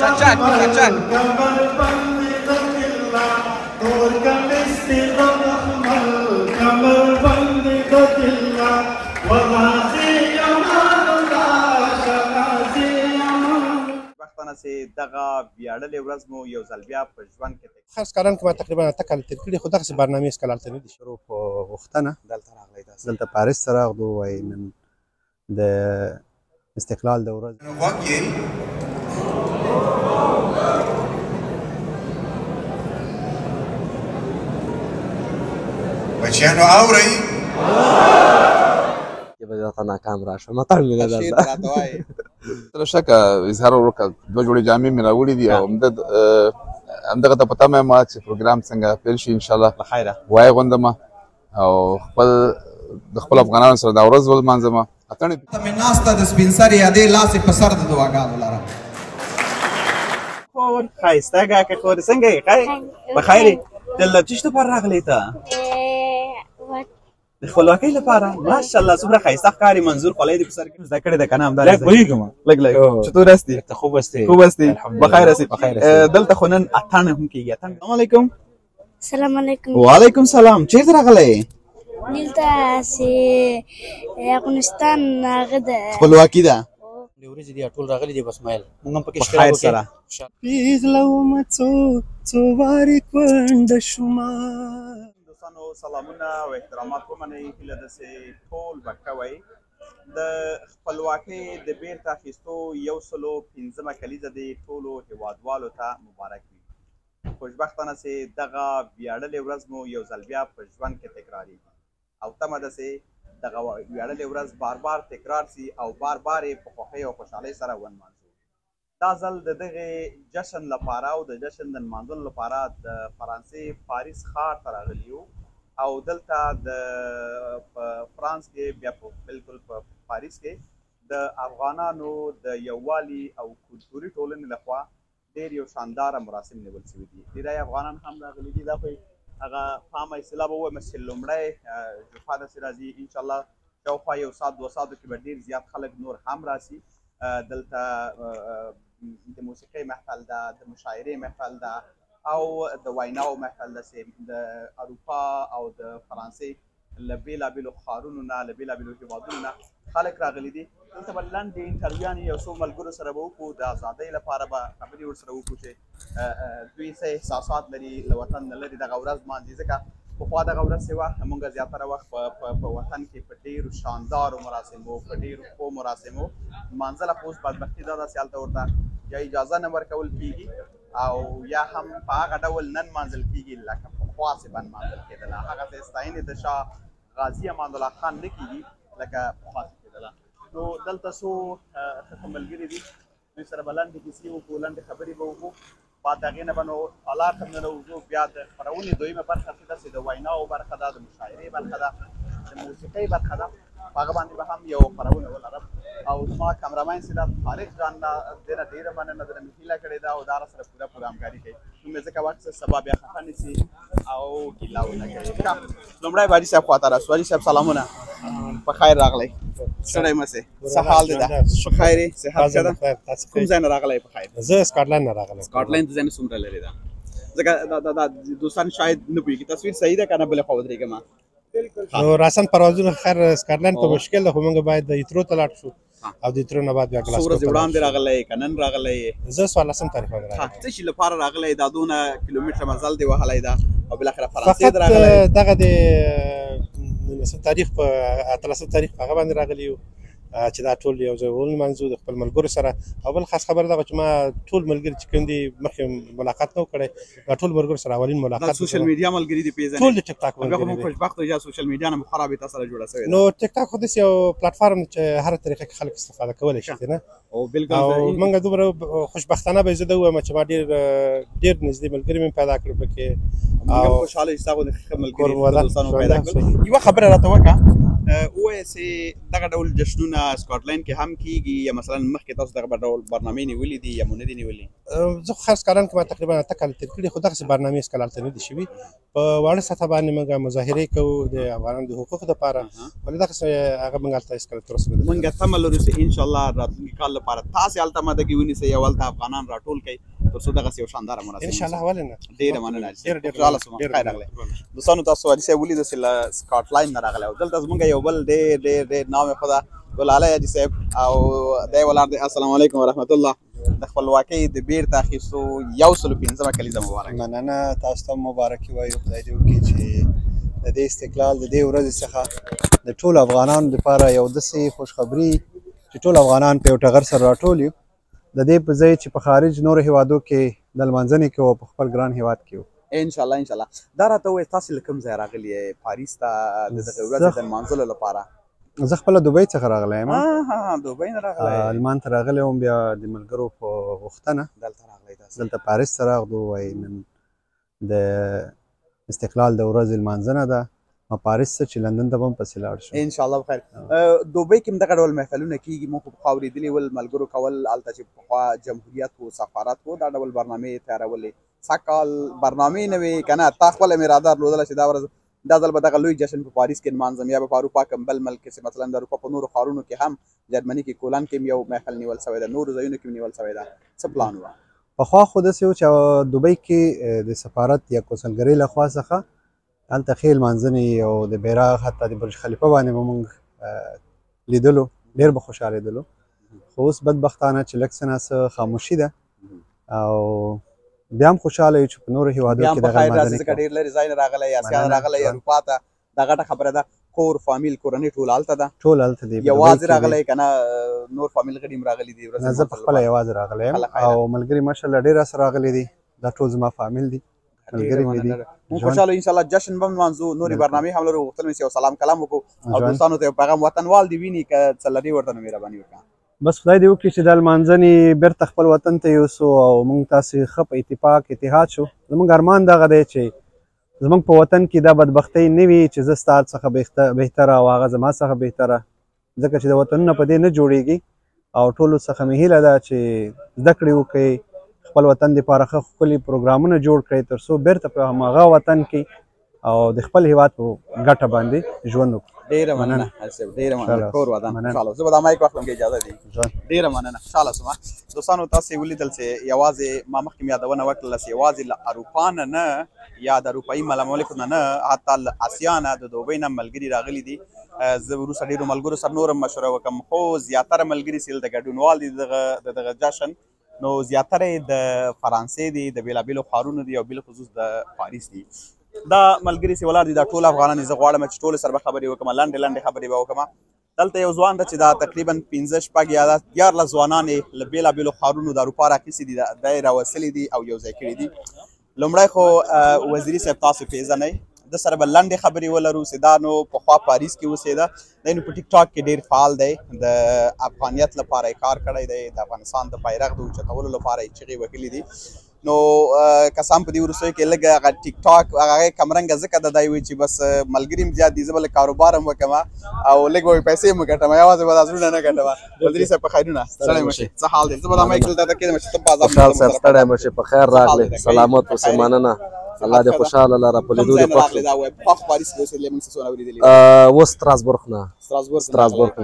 چک چک وختونه چې دغه ویاړلې ورځ مو یو ځل بیا په ژوند کې خاص کاران کې ما تقریبا اته کاله تېر کړي خو دغسې برنامې هېڅکله هلته نه دي شروع په غوښتنه دلته پاریس ته راغلو وایي نن د استقلال د ورځ بچیانو اورئ به درته ناکام راشم متل مې نه درته تر شکه اظهار وکړه دوه جوړې جامې مې راوړې دي او همدغه ته په تمه یم چې پروګرام څنګه پیل شي انشاءالله په خیره وایې غوندم او د خپل افغانانو سره دا ورځ ولمانځم اتڼې مې ناسته د سپین سرې ادې لاس یې په سر د دعاګانو لرم خور ښایسته کاکا خور څنګه یې په خیر یې دلته څه شي لپاره راغلی ته د خپلواکۍ لپاره ماشاءالله څومره ښایسته ښکاري منظور خولۍ دې په سر کې زده کړې ده که نه همدا لږ پوهېږم لږ چطور هستې خوب هستې خوب هستې بخیر هستې دلته خو نن اتڼ هم کېږي اتڼ السلام علیکم السلام علیکم وعلیکم سلام چېرته راغلی دلته چې افغانستان هغه ده خپلواکي ده د ورځې دي ټول راغلي دي بس مایل موږ هم پکې په خیر سره پیغله ومه څو وارې کونډه شومه دوستانو سلامونه او احترامات ومنئ هیله ده چې ټول به کوئ د خپلواکۍ د بیرته اخیستو 115مه کلیزه دې ټولو هیوادوالو ته مبارک وي خوشبختانه چې دغه ویاړلې ورځ مو یو ځل بیا په ژوند کې تکرارېږي او تمه ده چې دغه ویاړلې ورځ بار بار تکرار سي او بار بار یې په خوښۍ او خوشحالۍ سره ونمانځو دا ځل د دغې جشن لپاره او د جشن د نمانځلو لپاره د فرانسې پاریس ښار ته راغلي یو او دلته د فرانس کې بیا بالکل په پاریس کې د افغانانو د یووالي او کلتوري ټولنې لخوا ډېر یو شانداره مراسم نیول شوي دي ډېری افغانان هم راغلي دي دا په هغه په عامه اصطلاح به ووایم چې لومړی جفا داسې راځي انشاءالله شاوخوا 1 ساعت 2 ساعتو کې به ډېر زیات خلک نور هم راسي دلته د موسیقۍ محفل ده د مشاعرې محفل ده او د ویناو محفل ده چې د اروپا او د فرانسې له بېلابېلو ښارونو نه له بېلابېلو هېوادونو نه خلک راغلي دي دلته به لنډې انټرویوانې یو څو ملګرو سره به وکړو د ازادۍ لپاره به خبرې ورسره وکړو چې دوی څه احساسات لري له وطن نه لرې دغه ورځ مانځي ځکه پخوا دغه ورځ چې وه موږ زیاتره وخت په وطن کې په ډېرو شاندارو مراسمو په ډېرو ښو مراسمو لمانځله خو اوس بدبختي دا ده چې هلته ورته یا اجازه نه ورکول کېږي او یا هم په هغه ډول نه نمانځل کېږي لکه پخوا چې به نمانځل کېدله هغسې ستاینې د شاه غازي امان الله خان نه کېږي لکه پخوا چې کېدله نو دلته څو ښه ملګري دي دوی سره به لنډې کیسې وکړو لنډې خبرې به وکړو بعد د هغې نه به نو حالات هم نه راوځو بیا د خپرونې دویمه برخه چې ده چې د ویناو برخه ده د مشاعرې برخه ده د موسیقۍ برخه ده په هغه باندې به هم یو خپرونه ولرم او زما کامرامین چې دا طارق جان نه دې نه ډېره مننه ده مې هیله کړې ده او دا راسره پوره همکاري کوي نو مې ځکه وخت سبا بیا خفه نیسي او ګیله ونه کوي لومړی حاجي صاحب خواته راسو حاجي صاحب سلامونه په خیر راغلی ستړی مه سې څه حال دی ده په خیر یې صحت ښه ده کوم ځای نه راغلی په خیر زه سکاټلند نه راغلم سکاټلند ته ځای نه څومره لرې ده ځکه دا دوستان شاید نه پوهېږي تصویر صحیح ده که نه بلې خوا ودرېږم نو راسن پروازونه خیر سکاټلند په مشکل ده خو موږ باید د ایترو ته لاړ شو او د ایترو نه بعد بیا ګلاسکو څو ورځې وړاندې راغلی که نن راغلی زه 14 تاریخ باندې راغلی څه شي لپاره راغلی دا دونه کیلومتره مزل دی وهلی ده او بالاخره فرانسې ته راغلی فقط دغه د 19 تاریخ په 13 تاریخ په هغه باندې راغلی یو چې دا ټول یو ځای ولمانځو د خپل ملګرو سره او بل خاص خبره ده چې ما ټول ملګري چې کوم دي مخکې ملاقات نه و کړی دا ټول ملګرو سره اولین ملاقات سوشل میډیا ملګري دي پیژنې ټول د ټیک ټاک ملګري دي خوشبخته یا سوشل میډیا نه خرابې تاسو سره جوړه شوې نو ټیک ټاک خو داسې یو پلیټفارم چې هر طریقه کې خلک استفاده کولی شي نه او بالکل او موږ دومره خوشبختانه به زه ده ووایم چې ما ډېر نږدې ملګري مې پیدا کړل پکې او خوشحاله چې تاسو د ښه ملګري دوستانو پیدا کړل یوه خبره راته وکړه وایي چې دغه ډول جشنونه سکاټلند کې هم کیږي یا مثلا مخکې تاسو دغه ډول برنامې نیولې دي یا مو نه دي نیولې؟ زه خو خاص کاران کې ما تقریبا 8 کاله تېر کړي، خو دغسې برنامې هېڅکله هلته نه دي شوي. په واړه سطحه باندې موږ مظاهرې کوو د افغانانو د حقوقو دپاره، ولې دغسې هغه موږ هلته هېڅکله تر اوسه نه ده. موږ تمه لرو چې انشاءالله راتلونکي کال لپاره تاسې هلته مده کې ونیسئ او هلته افغانان راټول کړئ تر څو دغسې یو شانداره مراسم انشاءالله ولې نه. ډېره مننه ډېر خوشحاله شوم. خیر راغلی دوستانو، تاسو حاجي صاحب ولیدو چې له سکاټلند نه راغلی او دلته زموږ یو بل ډېر نام یې خو ده ګلالی حاجي صاحب او دی ولاړ دی. السلام علیکم ورحمت الله. د خپلواکۍ د بیرته اخیستو 115 کلیزه مبارک. مننه، تاسو ته مبارکي وایو. خدای دې وکړي چې د دې استقلال د دې ورځې څخه د ټولو افغانانو لپاره یو داسې خوشخبري چې ټول افغانان په یو ټغر سره راټول یو، د دې په ځای چې په خارج نورو هیوادو کې د لمانځنې کې او په خپل ګران هیواد کې وو. انشاءالله دا راته ووایئ تاسې له کوم ځای راغلي یې پاریس ته د دغې ورځې د لمانځلو لپاره؟ زه خپله دوبۍ څخه راغلی یم. دوبۍ نه راغلی؟ المان ته راغلی وم، بیا د ملګرو په غوښتنه دلته راغلی تاسې؟ دلته پاریس ته راغلو. وایي نن د استقلال د ورځې لمانځنه ده، ما پاریس ته چې لندن ته به هم پسې لاړ شم انشاءالله بخیر. دوبۍ کې هم دغه ډول محفلونه کېږي؟ موږ خو پخوا اورېدلي ول ملګرو کول هلته چې پخوا جمهوریت و سفارت و دا ډول برنامې تیارولې. سږ کال برنامې نه وې که نه؟ تا خپله مې اراده درلودله چې دا ورځ دا ځل به دغه لوی جشن په پاریس کې نمانځم یا به په اروپا کوم بل ملک کې مثلا د اروپا په نورو ښارونو کې هم جرمني کې کولن کې هم یو محفل نیول شوی ده، نورو ځایونو کې هم نیول شوی ده. څه پلان وه؟ پخوا خو داسې و چې دوبۍ کې د سفارت یا کونسلګرۍ لخوا څخه هلته ښې لمانځنې او د بیرغ حتی د برج خلیفه باندې به موږ لیدلو، ډېر به خوشحالېدلو. خو اوس بدبختانه چې لږ څه ناڅه خاموشي ده او بیا هم خوشحاله یو چې په نورو هیوادو کې دغه لمانځنې ځکه ډېر لرې ځای نه راغلی، اسیا نه راغلی، اروپا ته دا غټه خبره ده. کور فامیل کورنۍ ټول هلته ده؟ ټول هلته دي. یوازې راغلی که نه نور فامیل غړي هم راغلي دي؟ نه، زه پخپله یوازې راغلی یم او ملګري ماشاءالله ډېر راسره راغلي دي. دا ټول زما فامیل دي، ملګري مې دي. موږ خوشحاله انشاءالله جشن به هم نمانځو، نورې برنامې هم لرو. غوښتل مې چې یو سلام کلام وکړو او دوستانو ته یو پیغام وطنوال دې ویني که څه لري ورته نو مهرباني وکړه. بس خدای دې وکړي چې دا لمانځنې بیرته خپل وطن ته یوسو او موږ تاسې ښه په اتفاق اتحاد شو. زموږ ارمان دغه دی چې زموږ په وطن کې دا بدبختۍ نه وي چې زه ستا څخه بهتره او هغه زما څخه بهتره، ځکه چې د وطنونه په دې نه جوړېږي او ټولو څخه مې هیله ده چې زده کړې وکړئ، خپل وطن دپاره ښه ښکلي پروګرامونه جوړ کړئ تر څو بیرته په هماغه وطن کې او د خپل هیواد په ګټه باندې ژوند وکړو. ډېره مننه حاجي صاحب، ډېره مننه. کور ودان خوشحاله. زه به دا مایک واخلم که اجازه دي؟ ډېره مننه، خوشحاله شوم. دوستانو تاسې ولیدل چې یوازې ما مخکې مې یادونه وکړله چې یوازې له اروپا نه یا د اروپایي مملکو نه حتی له اسیا نه د دوبۍ نه ملګري راغلي دي. زه وروسته ډېرو ملګرو سره نور هم مشوره وکړم، خو زیاتره ملګري چې دلته ګډونوال دي دغه جشن نو زیاتره یې د فرانسې دي، د بېلابېلو ښارونو دي او بالخصوص د پاریس دي. دا ملګري چې ولاړ دي دا ټول افغانان دي. زه غواړم چې ټولو سره به خبرې وکړم، لنډې خبرې به وکړم. دلته یو ځوان ده چې دا تقریبا 15 شپږ یا 14 ځوانان یې له بېلابېلو ښارونو د اروپا رااخیستي دي، دا یې راوستلي دي او یو ځای کړي دي. لومړی خو وزیري صاحب تاسو پېژنئ، د سره به لنډې خبرې ولرو چې دا نو پخوا پاریس کې اوسېده، دی نو په ټیک ټاک کې ډېر فعال دی، د افغانیت لپاره یې کار کړی دی، د افغانستان د بیرغ د اوچتولو لپاره یې چغې وهلي دي. نو کسان په دې وروستیو کې لږ هغه ټیک ټاک هغه کمرنګه ځکه د دی وایي چې بس ملګري هم زیات دي، زه به لږ کاروبار هم وکړم او لږ به پیسې هم وګټم، یوازې به دا زړونه نه ګټم. وزیري صاحب په خیرونه، ستړی مه شئ، څه حال دی؟ زه به دا مایک دلته کېږدم چې ته په عذاب خوشحال صاحب ستړی مه شئ، په خیر راغلی، سلامت اوسئ، مننه. الله دې خوشحاله لره، په لیدو دې خوښ شو. پخوا پاریس کې اوسېدلې، موږ څه څونه اورېدلي؟ اوس ستراسبورګ نه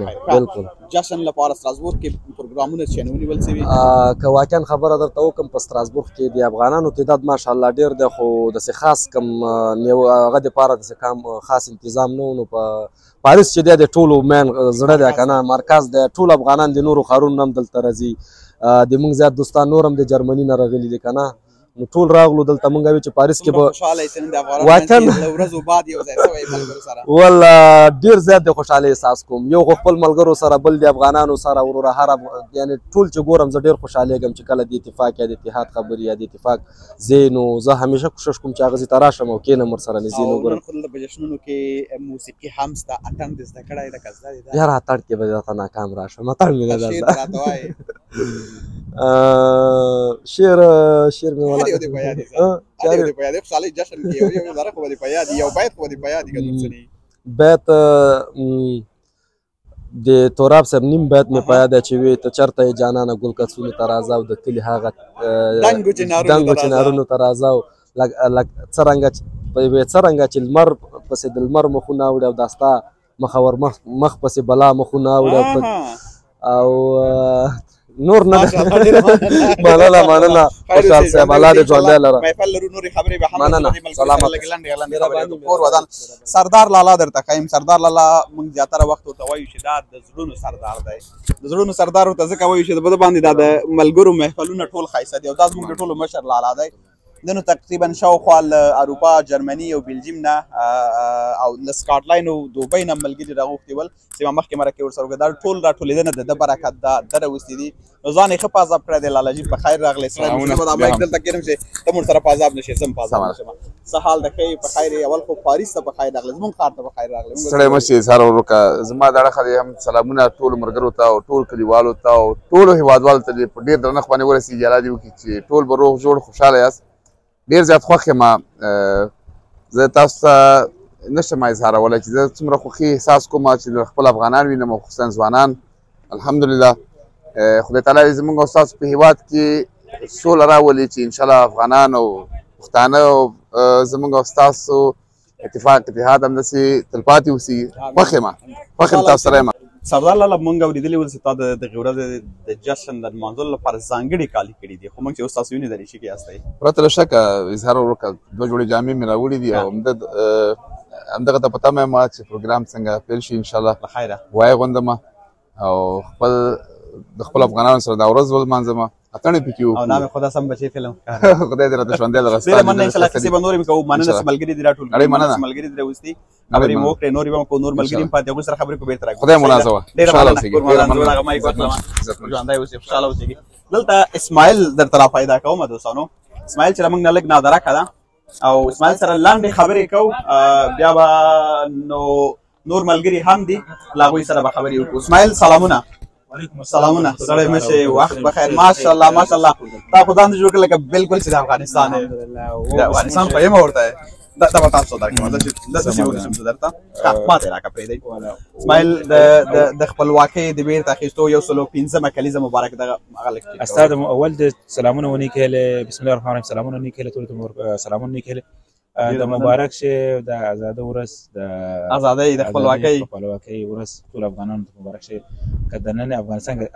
نه بالکل جشن لپاره ستراسبورګ کې پروګرامونه چې ونیول شوي. که واقعا خبره درته وکړم په ستراسبورګ کې د افغانانو تعداد ماشاءالله ډېر دی، خو داسې خاص کم هغه دپاره داسې کم خاص انتظام نه و. نو په پاریس چې دی د ټولو مین زړه دی که نه مرکز دی، ټول افغانان د نورو ښارونو هم دلته راځي، د موږ زیات دوستان نور هم د جرمني نه راغلي دي که نه، نو ټول راغلو دلته. موږ وایو چې پاریس کې به والله ډېر زیات د خوشحالۍ احساس کوم، یو خو خپل ملګرو سره، بل د افغانانو سره وروره هر یعنې ټول چې ګورم زه ډېر خوشحالېږم چې کله د اتفاق یا د اتحاد خبرې یا د اتفاق ځای نو زه همیشه کوشش کوم چې هغه ځای ته راشم او کښېنم ورسره نږدې نه وګورم. خو دلته په جشنونو کې موسیقي هم شته، اتڼ دې زده کړی ده که زده دی؟ یاره اتڼ کې به درته ناکام راشم، اتڼ مې نه ده زده. شعر مې هر یو دې په یاد دي، هر یو دې په یاد دي. خوشحالۍ جشن کې یو ذره خو به دې په یاد دي، یو بیت خو به دې په یاد دي که څه نه وي؟ بیت د توراب صاحب نیم بیت مې په یاد چې وی ته چرته یې جانانه ګل کڅونو ته راځه او د کلي هغه دنګو چنارونو ته راځه او څرنګه چې لمر پسې د لمر مخونه اوړي او دا ستا مخ پسې بلا مخونه اوړي او نور نه مننه خوشحال صاحب الله دې ژوندی لره محفل لرو نورې خبرې به هم مننه سلامت کور ودان سردار لالا درته ښیم سردار لالا موږ زیاتره وخت ورته وایو چې دا د زړونو سردار دی د زړونو سردار ورته ځکه وایو چې د بده باندې دا د ملګرو محفلونه ټول ښایسته دي او دا زموږ د ټولو مشر لالا دی نو تقریبا شاوخوا له اروپا جرمني او بلجیم نه او له سکاټلند او دوبۍ نه ملګري راغوښتي ول چې ما مخکې مرکې ورسره وکړه دا ټول راټولېدنه د ده برکت ده راوستي دي نو ځان یې ښه په عذاب کړی دی لالاجي په خیر راغلی سړی زه دا مایک دلته کېږم چې ته مونږ سره په عذاب نه شې زه هم په عذاب نه شم څه حال د ښه په خیر اول خو پاریس ته په خیر راغلی زموږ ښار ته په خیر راغلی سړی مه شي اظهار وکړه زما د اړخه هم سلامونه ټولو ملګرو ته او ټول کلیوالو ته او ټولو هېوادوالو ته دې په ډېر درنښت باندې ورسېږي الله دې وکړي چې ټول به روغ جوړ خوشحاله یاست ډېر زیات خوښ یم زه تاسو ته نشم اظهارولی چې زه څومره خوښي احساس کوم چې د خپل افغانان وینم او خصوصا ځوانان الحمدلله خدای تعالی دې زموږ او ستاسو په هېواد کې سوله راولي چې انشاءالله افغانان او پښتانه او زموږ او ستاسو اتفاق اتحاد همداسې تلپاتې اوسي خوښ یم تاسو سره یم سردار لالا مونږ اورېدلي ول چې تا د دغې ورځې د جشن د لمانځلو لپاره ځانګړي کالي کړي دي خو موږ چې اوس تاسو وینئ د ریشي کې یاستئ پرته له شکه اظهار وکړه 2 جوړې جامې مې راوړي دي او همدغه ته په تمه یم چې پروګرام څنګه پیل شي انشاءالله په خیره وایې غوندم او د خپل افغانانو سره دا ورځ ولمانځم اتڼې پکې وکړو او نام خدا سم بچې فلم خدای دې راته ژوندی لره ډېره مننه انشاءالله کیسې به نورې مې کوو مننه چې ملګري دې راټول کړي مننه ملګري دې راوستي خبرې مو وکړې نورې به مو کوو نور ملګري هم پاتې هغوی سره خبرې کوو بېرته راګو خدای مو نازوه ډېره مننه ژوندی اوسې خوشحاله اوسېږي دلته اسماعیل درته را پیدا کوم دوستانو اسماعیل چې موږ نه لږ نادرکه ده او اسماعیل سره لاندې خبرې کوو بیا به نو نور ملګري هم دي له هغوی سره به خبرې وکړو اسماعیل سلامونه سلامونه سړی مشه وخت بخیر ماشاءالله ماشاءالله تا خو ځان جوړ کړ لکه بالکل چې د افغانستان د افغانستان په یم ورته دا به تاسو درکړم دا چې وګورم چې درته ماته راکړه پرېږدئ اسماعیل د خپلواکۍ د بیرته اخیستو 115 کلیزه مبارک دغه هغه لیک استاد اول د سلامونه ونی کېله بسم الله الرحمن الرحیم سلامونه ونی کېله ټول سلامونه ونی کېله د مبارک شه د آزاد ورځ د آزادۍ د خپلواکۍ ورځ ټول افغانانو ته مبارک شه کدنن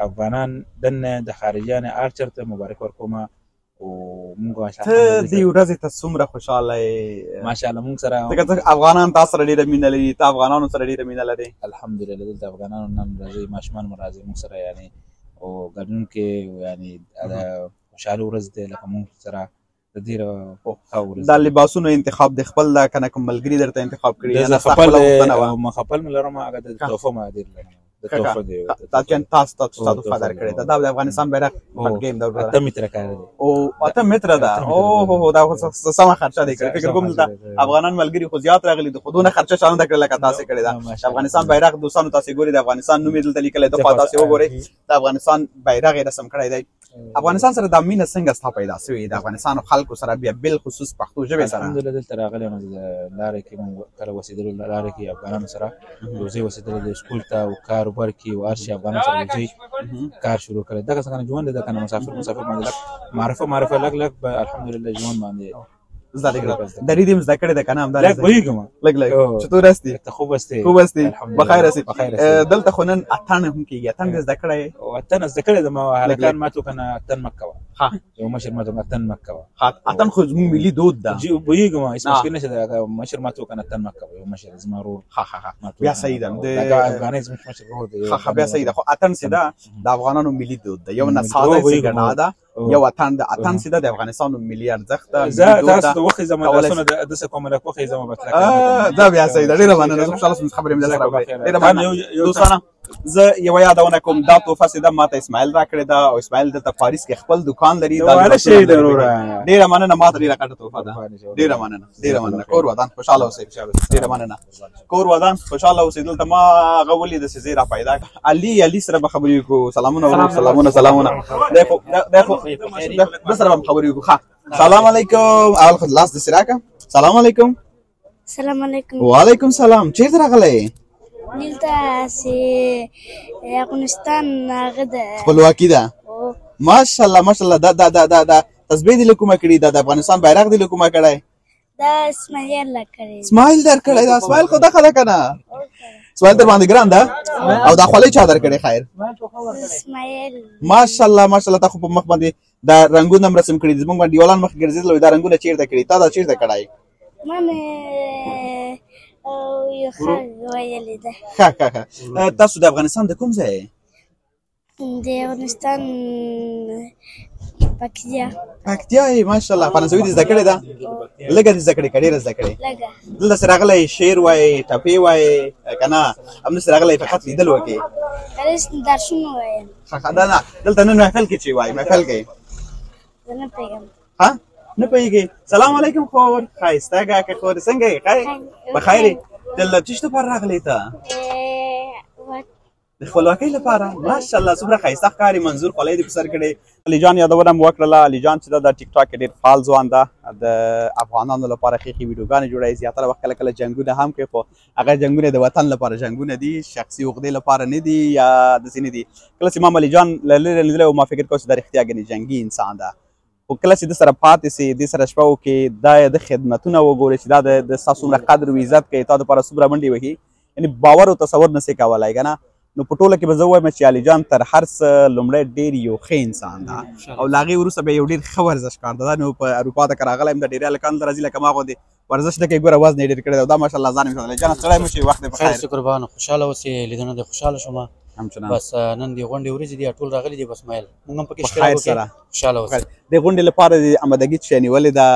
افغانان دنه د خارجيان هر چرته مبارک ورکوم او موږ ته دې ورځې ته څومره خوشاله یې ماشاءالله موږ سره افغانان تاسو سره ډېره مینه لري ته افغانانو سره ډېره مینه لري الحمدلله دلته افغانانو نن راځي ماشومان مو راځي موږ سره یعنی او ګډون کې یعنی خوشاله ورځ ده لکه موږ سره دا لباسونو انتخاب د خپل دا کنه کوم ملګري درته انتخاب کړي یا خپل ملرم هغه د تحفه ما دیر د تحفه دی دا چې تاسو تحفه درکړي دا د افغانستان بیرغ پټ گیم دا 8 متر کار دی او 8 متر دا او دا سم خرچه دی فکر کوم دا افغانان ملګری خو زیات راغلي د خودونه خرچه شانه د کړل لکه تاسو کړی دا افغانستان بیرغ دوستانو تاسو ګوري د افغانستان نوم دلته لیکل د تاسو وګوري د افغانستان بیرغ رسم کړی دی افغانستان سره د مینه څنګه ستا پیدا شوې د افغانستان خلکو سره بیا بالخصوص پښتو ژبې سره الحمدلله دلته راغلی یم لارې کې مونږ کله وسېدلو لارې کې افغانانو سره یو ځای وسېدلو د سکول ته او کاروبار کې او هر شي افغانانو سره یو ځای کار شروع کړی دغه څنګه ژوند دی که نه مسافر باندې لږ معرفه لږ الحمدلله ژوند باندې زده کړه درې دې زده کړې ده کنه همدا لږ پوهېږم لږ چطور هستې ته خوب هستې بخیر هستې دلته خو نن اتڼ هم کېږي اتڼ دې زده کړی اتڼ زده کړی ده ما هلکان ماته وکړه اتڼ مه کوه یو مشر ماته وکړه اتڼ مه کوه اتڼ خو زموږ ملي دود ده پوهېږم هېڅ مشکل نشته مشر ماته وکړه اتڼ مه کوه یو مشر زما ورور بیا صحیح ده افغانۍ زموږ مشر ورور دی بیا صحیح ده خو اتڼ سیده د افغانانو ملي دود ده یو نه ساده څنګه ده یو اتڼ سیده د افغانستان ملي ارزښت ده تاسو د وخت زما د دسه کوم له کوخه زما بتلک دا بیا صحیح ده ډېره مننه ان شاء الله خبرې مې سره وکړې ډېره مننه دوستانه زه یو یادونه کوم دا تحفه سیده ماته اسماعیل راکړې ده او اسماعیل دلته پاریس کې خپل دکان لري ډېره مننه ماته ډېره ښه تحفه ده ډېره مننه کور ودان خوشاله اوسئ ډېره مننه کور ودان خوشاله اوسئ دلته ما هغه ولید چې زه را پیدا علي سره به خبرې وکړو سلامونه د سره به خبرې وکړو سلام علیکم اول خو لاس د سراکه سلام علیکم السلام علیکم. وعلیکم سلام. چیرته راغلی؟ دلته سي افغانستان هغه ده خپلواکي ده. ماشاءالله ماشاءالله. دا تسبیح دې له کومه کړې؟ دا د افغانستان بیرغ دې له کومه کړی؟ دا اسماعیل راکړی. اسماعیل درکړی. دا اسماعیل خو دغه ده که نه؟ اسماعیل در باندې ګران ده. او دا خولۍ چا درکړې خیر؟ اسماعیل. ماشاءالله ماشاءالله. تا خو په مخ باندې دا رنګونه هم رسم کړي دي. زموږ باندې دیوالان مخکې ګرځېدل، دا رنګونه چېرته کړي؟ تا دا چېرته کړی؟ ما مې یو خلک ویلې ده. ښه. تاسو د افغانستان د کوم ځای؟ د افغانستان پکتیا. پکتیا یې؟ ماشاءالله. فرانسوي دې زده کړې ده؟ لږه دې زده کړې که ډېره زده کړې؟ لږه. دلته راغلی شعر وایې، ټپې وایې که نه همداسې راغلی فقط لیدل وکړې؟ درسونه وایم. دا نه دلته نن محفل کې چې وایي محفل کې زه نه پوهېږم. ها نه پوهېږې؟ سلام علیکم خور. ښایسته کاکا خور څنګه یې؟ بخیر یې؟ دلته څه لپاره راغلی ته؟ د خپلواکۍ لپاره. ماشاءالله څومره ښایسته ښکاري. منظور خولۍ دې په سر کړې. علي جان یادونه مو وکړله. علي جان چې ده د ټیک ټاک کې ډېر فعال ځوان ده. د افغانانو لپاره ښې ویډیوګانې جوړوي. زیاتره وخت کله کله جنګونه هم کوي، خو هغه جنګونه د وطن لپاره جنګونه دي، شخصي عقدې لپاره نه دي یا داسې نه دي. کله چې ما علي جان له لرې لیدلی و ما فکر کوه چې دا رښتیا ګنې جنګي انسان ده. خو کله چې د سره پاتې سې، د سره شپه وکړې، دا د خدمتونه وګورې چې دا د ستا څومره قدر و عزت کوي، تا دپاره څومره منډې وهي، یعنې باور او تصور نه سې کولی که نه. نو په ټوله کې به زه ووایم چې علي جان تر هر څه لومړی ډېر یو ښه انسان ده، او له هغې وروسته بیا یو ډېر ښه ورزشکار ده. نو په اروپا ته که راغلی یم د ډېری هلکانو ته راځي لکه ما غوندې ورزش نه کوي. ګوره وزن یې ډېر کړی دی او دا ماشاءالله ځان یې علي جانه ستړی مه شې، وخت دې په خیر. خیر قربان، خوشحاله اوسې. لیدنه دې خوشحاله شوم. همچنان بس نن دې غونډې ورځې دي، ټول راغلي دي. بس مایل موږ هم پکې په اشتراک خیر وکړو. سره خوشحاله اوسې. د غونډې لپاره دې آمادګي څه نیولې ده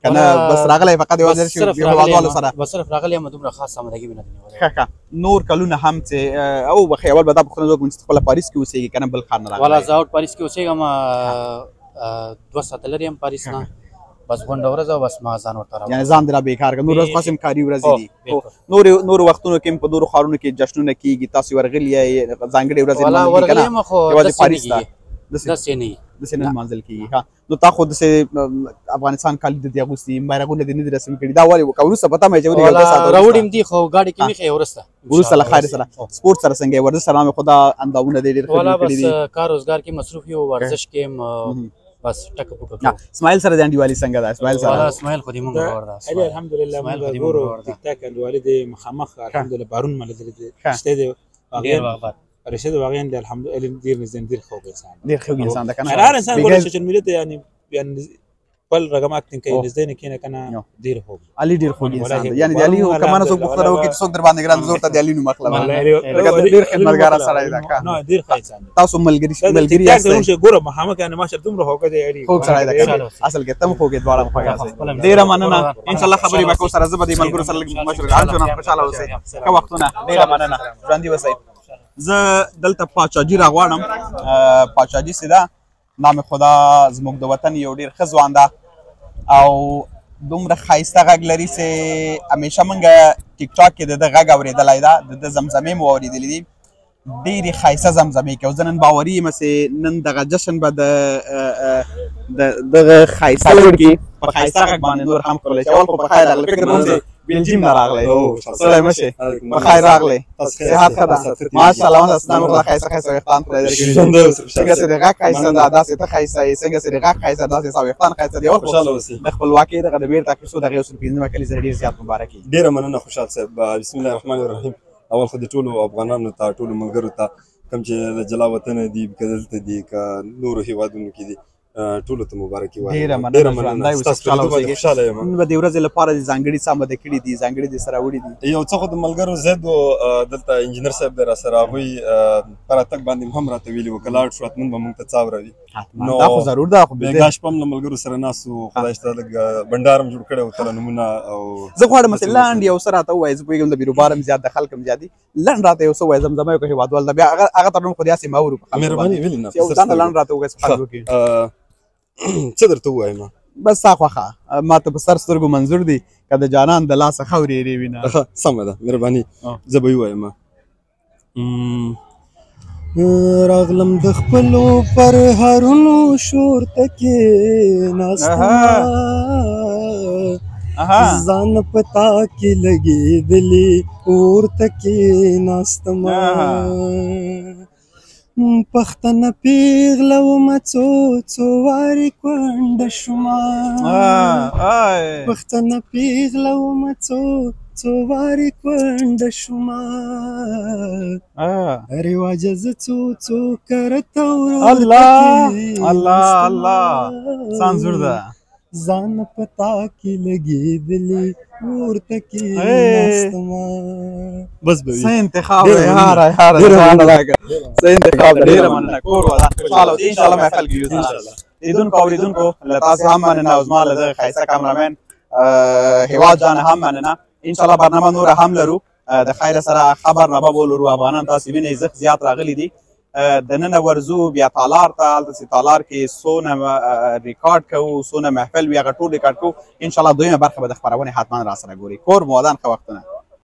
که نه بس راغلی فقط یوازې هېوادوالو سره؟ بس صرف راغلی یم، دومره خاص آمادګي مې نه ده نیولې. ښه نور کلونه هم چې او بخې اول به دا پوښتنه زه وکړم چې خپله پاریس کې اوسېږي که نه بل ښار نه راغلی؟ والا زه اوټ پاریس کې اوسېږم، 2 ساعته لرې یم پاریس نه. بس غونډه ورځ او بس ما ځان ورته راوړم. یعنې ځان دې را بېکار کړه. نور ورځ خاص کاري ورځې دي. نورو وختونو کې هم په نورو ښارونو کې جشنونه کېږي، تاسې ورغلي یې ځانګړې ورځې لمانځل کېږي که نه؟ یوازې پاریس ته داسې نه داسې نه لمانځل کېږي. نو تا خو داسې افغانستان کالي د دې اغوستي، بیرغونه دې نه دي رسم کړي، دا ولې که وروسته پته مې چې راوړي م دي، خو ګاډي کې مې ښیي وروسته له خیر سره. سپورټ سره څنګه یې؟ ورزش سره مې خو دا اندامونه دې ډېر ښه کړي دي. بس کار روزګار کې مصروف یو، ورزش کې بس ټکه پوکه. اسماعیل سره د انډیوالي څنګه ده؟ اسماعیل سره والا اسماعیل خو دې مونږ ور ده. علي الحمدلله مونږ ګورو ټیک ټاک انډیوالي دې مخامخ الحمدلله بارون ملګری دې شته دې واقعا رشید واقعا دې الحمدلله ډیر نږدې ډیر خوب انسان، ډیر خوب انسان ده کنه. هر انسان ګوري سوشل میډیا ته یعنی بل رقم اکټینګ کوي نږدې نه کینه کنه ډیر خوب. علي ډیر خوب انسان ده، یعنی د علي کمانه څوک پوښتنه وکړي چې څوک در باندې ګران زور ته د علي نو مخله ډیر خدمتګار سره ده. نو ډیر ښه انسان تاسو ملګری یاست ګوره محمد کنه ما شرط تم هوګه دی علي خوب سره ده اصل کې تم خوګه دواړه په کاسه. ډیر مننه ان شاء الله خبرې وکړو سره زبدي ملګرو سره مشورې ان خوشاله اوسئ. کا وختونه ډیر مننه ژوندۍ اوسئ. زه دلته پاچاجي راغواړم. پاچاجي سیده نام خدا زموږ د وطن یو ډیر ښه ځوان ده او دومره ښایسته غږ لري چې همیشه موږ ټیک ټاک کې د ده غږ اورېدلی ده، د ده زمزمې مو اورېدلې دي، ډېرې ښایسته زمزمې کوي. زه نن باوري یم چې نن دغه جشن به د دغه ښایسته لور کې په ښایسته غږ باندې نور هم ښکلی شي. اول خو په خیر راغلی، فکر کوم چې بلجیم نه راغلی. سلام مشه په خیر راغلی، صحت ښه ده؟ ماشاءالله ستاسو نام خدای ښایسته ښایسته ویښتان خدای درکړي. څنګه چې د غږ ښایسته ده داسې ته ښایسته یې، څنګه چې د غږ ښایسته ده داسې ستا ویښتان ښایسته دي. د خپلواکۍ دغه د بېرته اخیستو دغه 115 کلي ډېر زیات مبارک وي. ډېره مننه خوشحال صاحب. بسم الله الرحمن الرحیم. اول خو د ټولو افغانانو ته، ټولو ملګرو ته کوم چې له جلا وطنه دي، که دلته دي که نورو هېوادونو کې دي، ټولو ته مبارکي وایم. ډېره مننه ستاسو خوشحاله یم. نن به د ورځې لپاره د ځانګړي څه آماده کړي دي، ځانګړي دې سره وړي دي؟ یو څه خو د ملګرو زید دلته انجینر صاحب دی راسره، هغوی په راتګ باندې هم راته ویلي وو که لاړ شو حتمن به مونږ ته څا وروي. دا خو ضرور ده. خو بېګا شپه هم له ملګرو سره ناست وو، خدای شته لږ بنډار هم جوړ کړی و ترنمونه. او زه غواړم چې لنډ یو څه راته ووایې. زه پوهېږم د بیروبار هم زیات د خلک هم زیات دي، لنډ راته یو څه ووایې زمزمه یو که هېوادوال ده، بیا هغه ترنم خو داسې مه اورو. مهرباني ولې نه یو ځان لنډ راته ووایې چې خلک وکړي. څه درته ووایم؟ بس ستا خوښه، ما ته په سر سترګو منظور دي که د جانان د لاسه خاورې یې وینه. سمه ده، مهرباني. زه به ووایم راغلم د خپلو پرهرونو شور ته کښېناستمه، ځان پتا کې لګېدلې اور ته کېناستمه پښتنه پیغله ومه څو وارې کونډه شومه پښتنه پیغله ومه څو وارې کونډه شومه رواجه زه څو کرته ځان پتا کې لګېدلې اور ته کېناستمه بس به وي څه انتخاب دی یاره څه انتخاب دی ډېره مننه کور ودان خوشحاله اوسئ انشاءالله محفل کې یو لیدونکو اورېدونکو له تاسې هم مننه او زما له دغه ښایسته کامرامین هیواد جان هم مننه انشاءالله برنامه نوره هم لرو د خیر سره خبر نبه ولرو افغانان تاسې وینئ زښت زیات راغلي دي دننه ورځو بیا تالار ته هلته تالار کې څونه ریکارډ کوو څونه محفل وي هغه ټول ریکارډ کوو انشاءالله دویمه برخه به د خپرونې حتما راسره ګورئ کور مو ودان ښه وختونه